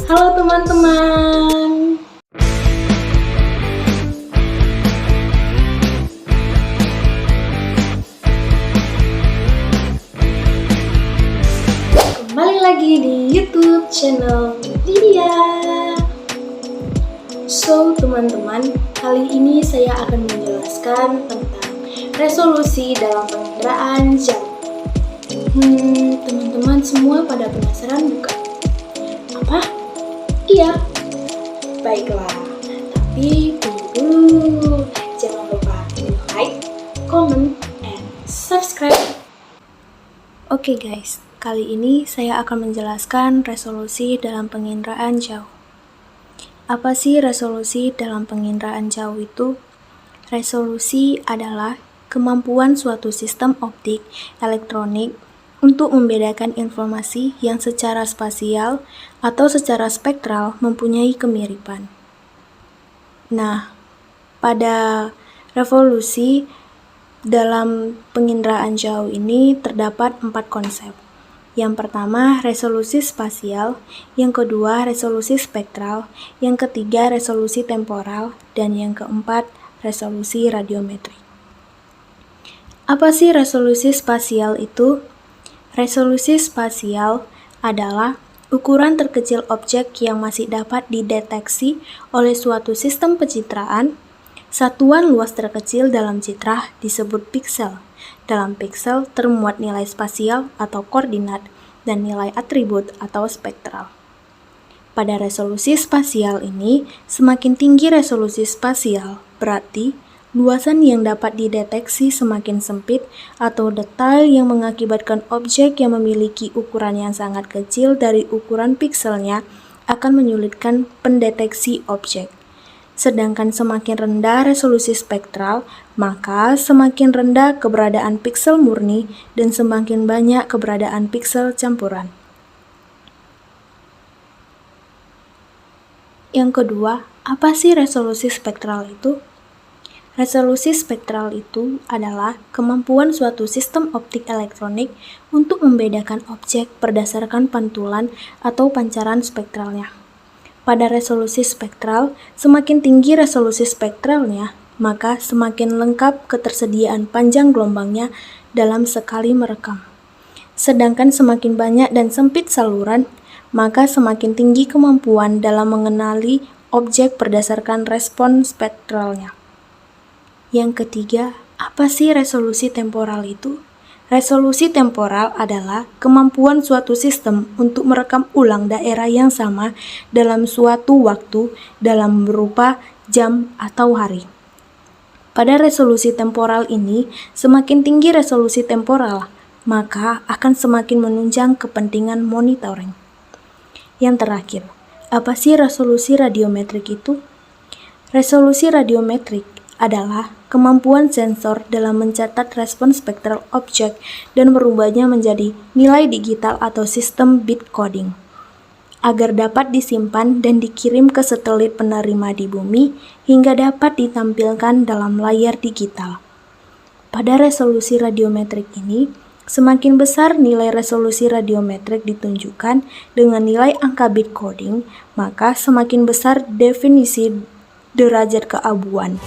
Halo teman-teman. Kembali lagi di YouTube channel Lydia. So, teman-teman, kali ini saya akan menjelaskan tentang resolusi dalam penginderaan jam. Teman-teman semua pada penasaran bukan? Apa? Iya. Baiklah, tapi tunggu dulu. Jangan lupa like, comment, and subscribe. Oke guys, kali ini saya akan menjelaskan resolusi dalam penginderaan jauh. Apa sih resolusi dalam penginderaan jauh itu? Resolusi adalah kemampuan suatu sistem optik elektronik untuk membedakan informasi yang secara spasial atau secara spektral mempunyai kemiripan. Nah, pada resolusi dalam penginderaan jauh ini terdapat 4 konsep. Yang pertama, resolusi spasial, yang kedua, resolusi spektral, yang ketiga, resolusi temporal, dan yang keempat, resolusi radiometrik. Apa sih resolusi spasial itu? Resolusi spasial adalah ukuran terkecil objek yang masih dapat dideteksi oleh suatu sistem pencitraan. Satuan luas terkecil dalam citra disebut piksel. Dalam piksel termuat nilai spasial atau koordinat dan nilai atribut atau spektral. Pada resolusi spasial ini, semakin tinggi resolusi spasial, berarti luasan yang dapat dideteksi semakin sempit atau detail yang mengakibatkan objek yang memiliki ukuran yang sangat kecil dari ukuran pikselnya akan menyulitkan pendeteksi objek. Sedangkan semakin rendah resolusi spektral, maka semakin rendah keberadaan piksel murni dan semakin banyak keberadaan piksel campuran. Yang kedua, apa sih resolusi spektral itu? Resolusi spektral itu adalah kemampuan suatu sistem optik elektronik untuk membedakan objek berdasarkan pantulan atau pancaran spektralnya. Pada resolusi spektral, semakin tinggi resolusi spektralnya, maka semakin lengkap ketersediaan panjang gelombangnya dalam sekali merekam. Sedangkan semakin banyak dan sempit saluran, maka semakin tinggi kemampuan dalam mengenali objek berdasarkan respon spektralnya. Yang ketiga, apa sih resolusi temporal itu? Resolusi temporal adalah kemampuan suatu sistem untuk merekam ulang daerah yang sama dalam suatu waktu dalam berupa jam atau hari. Pada resolusi temporal ini, semakin tinggi resolusi temporal, maka akan semakin menunjang kepentingan monitoring. Yang terakhir, apa sih resolusi radiometrik itu? Resolusi radiometrik adalah kemampuan sensor dalam mencatat respon spektral objek dan merubahnya menjadi nilai digital atau sistem bit coding, agar dapat disimpan dan dikirim ke satelit penerima di bumi hingga dapat ditampilkan dalam layar digital. Pada resolusi radiometrik ini, semakin besar nilai resolusi radiometrik ditunjukkan dengan nilai angka bit coding, maka semakin besar definisi derajat keabuan.